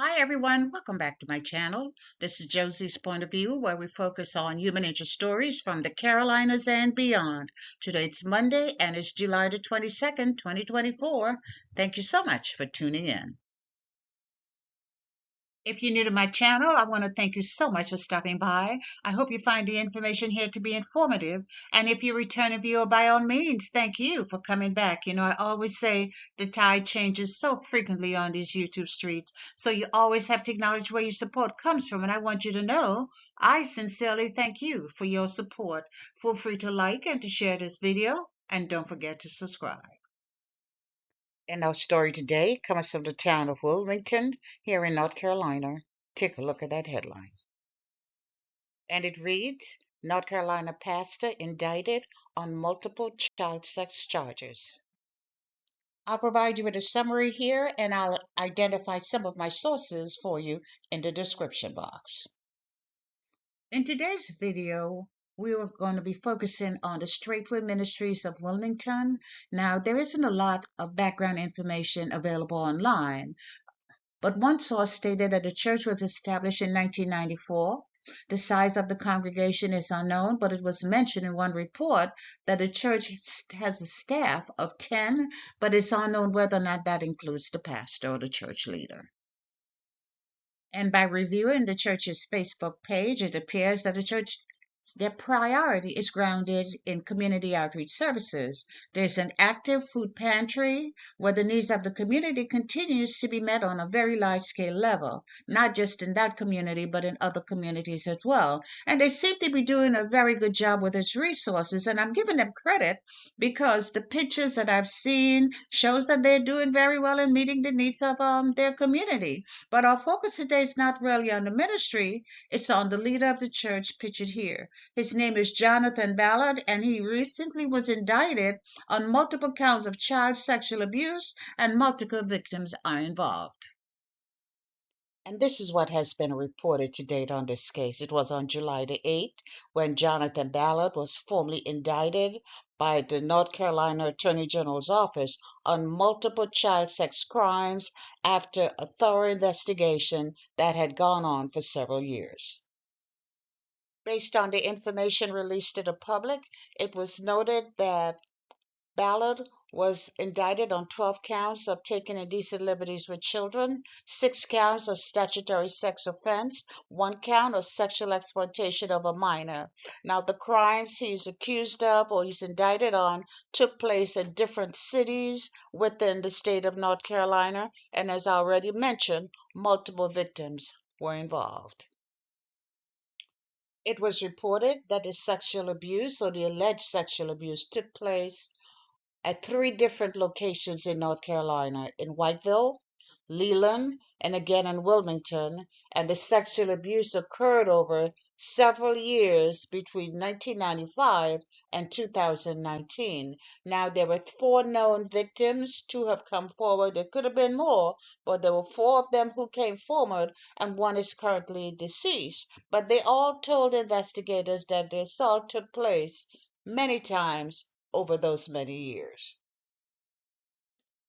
Hi everyone, welcome back to my channel. This is Josie's Point of View, where we focus on human interest stories from the Carolinas and beyond. Today it's Monday and it's July the 22nd, 2024. Thank you so much for tuning in. If you're new to my channel, I want to thank you so much for stopping by. I hope you find the information here to be informative. And if you're a returning viewer, by all means, thank you for coming back. I always say the tide changes so frequently on these YouTube streets. So you always have to acknowledge where your support comes from. And I want you to know I sincerely thank you for your support. Feel free to like and to share this video. And don't forget to subscribe. And our story today comes from the town of Wilmington here in North Carolina. Take a look at that headline. And it reads, North Carolina pastor indicted on multiple child sex charges. I'll provide you with a summary here and I'll identify some of my sources for you in the description box. In today's video, we are going to be focusing on the Straightway Ministries of Wilmington. Now, there isn't a lot of background information available online, but one source stated that the church was established in 1994. The size of the congregation is unknown, but it was mentioned in one report that the church has a staff of 10, but it's unknown whether or not that includes the pastor or the church leader. And by reviewing the church's Facebook page, it appears that their priority is grounded in community outreach services. There's an active food pantry where the needs of the community continues to be met on a very large scale level, not just in that community, but in other communities as well. And they seem to be doing a very good job with its resources, and I'm giving them credit because the pictures that I've seen shows that they're doing very well in meeting the needs of their community. But our focus today is not really on the ministry, it's on the leader of the church pictured here. His name is Jonathan Ballard, and he recently was indicted on multiple counts of child sexual abuse, and multiple victims are involved. And this is what has been reported to date on this case. It was on July the 8th when Jonathan Ballard was formally indicted by the North Carolina Attorney General's office on multiple child sex crimes after a thorough investigation that had gone on for several years. Based on the information released to the public, it was noted that Ballard was indicted on 12 counts of taking indecent liberties with children, 6 counts of statutory sex offense, 1 count of sexual exploitation of a minor. Now, the crimes he's accused of or he's indicted on took place in different cities within the state of North Carolina, and as I already mentioned, multiple victims were involved. It was reported that the sexual abuse or the alleged sexual abuse took place at 3 different locations in North Carolina, in Whiteville, Leland, and again in Wilmington, and the sexual abuse occurred over several years between 1995 and 2019. Now, there were 4 known victims. 2 have come forward. There could have been more, but there were 4 of them who came forward, and 1 is currently deceased. But they all told investigators that the assault took place many times over those many years.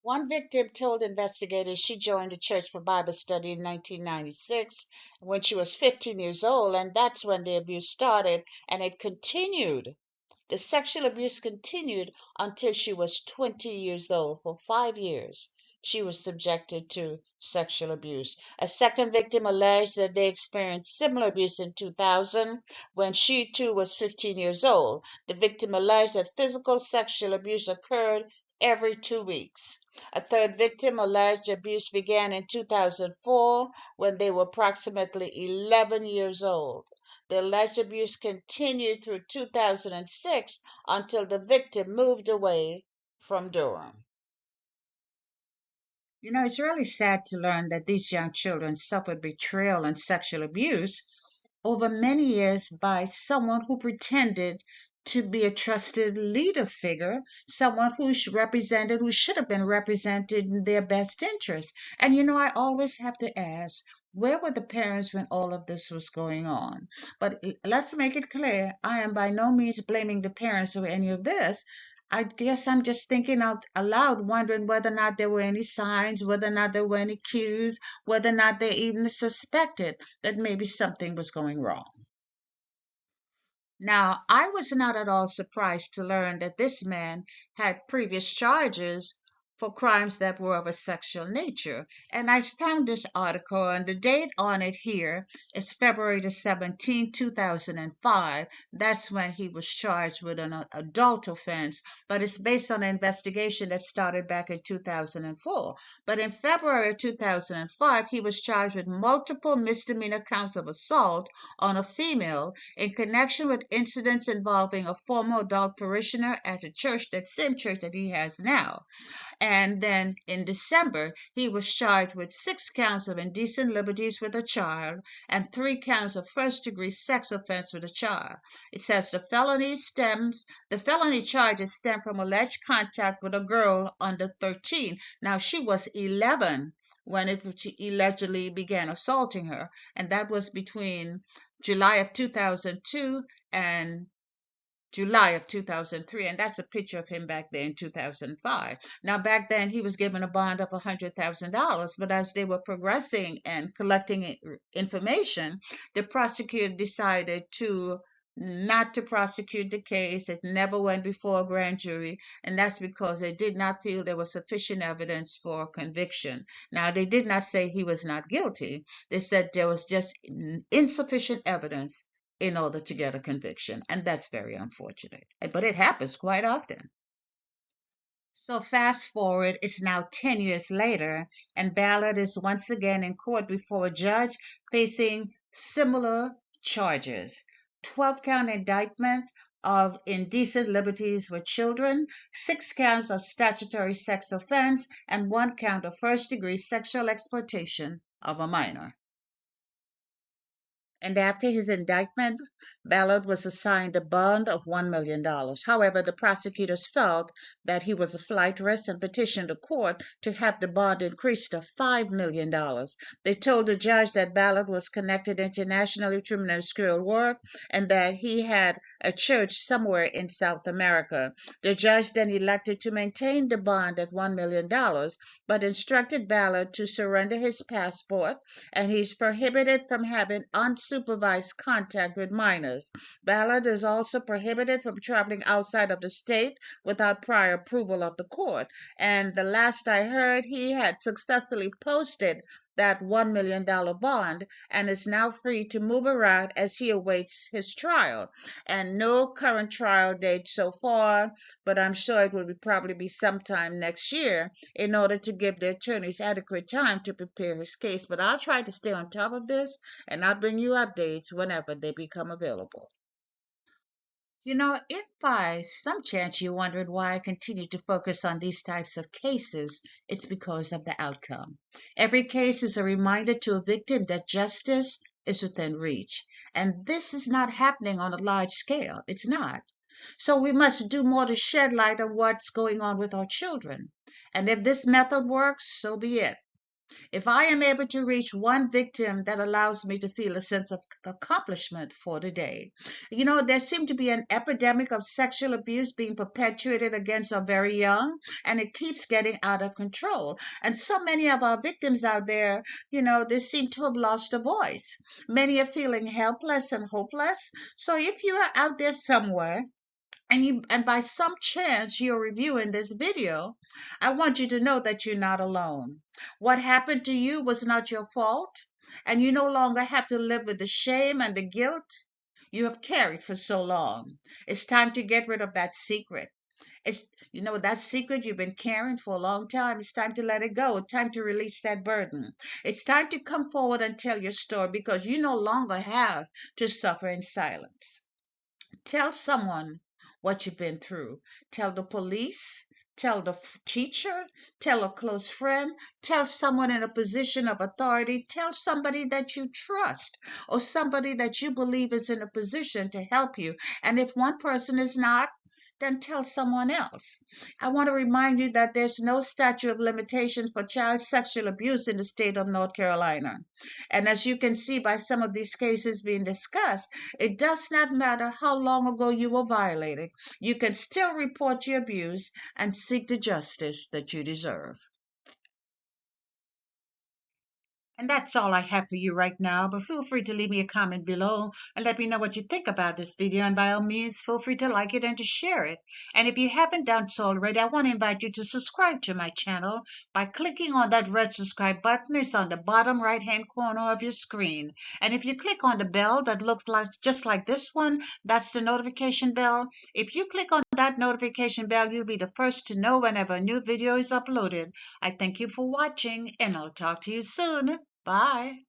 One victim told investigators she joined the church for Bible study in 1996 when she was 15 years old, and that's when the abuse started, and it continued. The sexual abuse continued until she was 20 years old. For 5 years, she was subjected to sexual abuse. A second victim alleged that they experienced similar abuse in 2000 when she too was 15 years old. The victim alleged that physical sexual abuse occurred every 2 weeks. A third victim alleged abuse began in 2004 when they were approximately 11 years old. The alleged abuse continued through 2006 until the victim moved away from Durham. It's really sad to learn that these young children suffered betrayal and sexual abuse over many years by someone who pretended to be a trusted leader figure, someone who should have been represented in their best interest. And I always have to ask, where were the parents when all of this was going on? But let's make it clear, I am by no means blaming the parents for any of this. I guess I'm just thinking out aloud, wondering whether or not there were any signs, whether or not there were any cues, whether or not they even suspected that maybe something was going wrong. Now, I was not at all surprised to learn that this man had previous charges for crimes that were of a sexual nature. And I found this article, and the date on it here is February the 17th, 2005. That's when he was charged with an adult offense, but it's based on an investigation that started back in 2004. But in February of 2005, he was charged with multiple misdemeanor counts of assault on a female in connection with incidents involving a former adult parishioner at a church, that same church that he has now. And then in December, he was charged with 6 counts of indecent liberties with a child and 3 counts of first-degree sex offense with a child. It says the felony charges stem from alleged contact with a girl under 13. Now, she was 11 when it allegedly began assaulting her, and that was between July of 2002 and July of 2003, and that's a picture of him back there in 2005. Now, back then, he was given a bond of $100,000, but as they were progressing and collecting information, the prosecutor decided to not to prosecute the case. It never went before a grand jury, and that's because they did not feel there was sufficient evidence for conviction. Now, they did not say he was not guilty. They said there was just insufficient evidence in order to get a conviction. And that's very unfortunate. But it happens quite often. So fast forward, it's now 10 years later, and Ballard is once again in court before a judge facing similar charges. 12-count indictment of indecent liberties with children, 6 counts of statutory sex offense, and 1 count of first-degree sexual exploitation of a minor. And after his indictment, Ballard was assigned a bond of $1 million. However, the prosecutors felt that he was a flight risk and petitioned the court to have the bond increased to $5 million. They told the judge that Ballard was connected internationally through ministerial work and that he had a church somewhere in South America. The judge then elected to maintain the bond at $1 million, but instructed Ballard to surrender his passport, and he's prohibited from having unsupervised contact with minors. Ballard is also prohibited from traveling outside of the state without prior approval of the court. And the last I heard, he had successfully posted that $1 million bond and is now free to move around as he awaits his trial. And no current trial date so far, but I'm sure it will probably be sometime next year in order to give the attorneys adequate time to prepare his case. But I'll try to stay on top of this, and I'll bring you updates whenever they become available. If by some chance you wondered why I continue to focus on these types of cases, it's because of the outcome. Every case is a reminder to a victim that justice is within reach. And this is not happening on a large scale. It's not. So we must do more to shed light on what's going on with our children. And if this method works, so be it. If I am able to reach one victim, that allows me to feel a sense of accomplishment for the day. There seems to be an epidemic of sexual abuse being perpetuated against our very young, and it keeps getting out of control. And so many of our victims out there, they seem to have lost a voice. Many are feeling helpless and hopeless. So if you are out there somewhere, and by some chance you're reviewing this video, I want you to know that you're not alone. What happened to you was not your fault, and you no longer have to live with the shame and the guilt you have carried for so long. It's time to get rid of that secret. It's that secret you've been carrying for a long time. It's time to let it go. It's time to release that burden. It's time to come forward and tell your story, because you no longer have to suffer in silence. Tell someone what you've been through. Tell the police, tell the teacher, tell a close friend, tell someone in a position of authority, tell somebody that you trust or somebody that you believe is in a position to help you. And if one person is not, then tell someone else. I want to remind you that there's no statute of limitations for child sexual abuse in the state of North Carolina. And as you can see by some of these cases being discussed, it does not matter how long ago you were violated. You can still report your abuse and seek the justice that you deserve. And that's all I have for you right now, but feel free to leave me a comment below and let me know what you think about this video. And by all means, feel free to like it and to share it. And if you haven't done so already, I want to invite you to subscribe to my channel by clicking on that red subscribe button. It's on the bottom right-hand corner of your screen. And if you click on the bell that looks like just like this one, that's the notification bell. If you click on that notification bell, you'll be the first to know whenever a new video is uploaded. I thank you for watching, and I'll talk to you soon. Bye.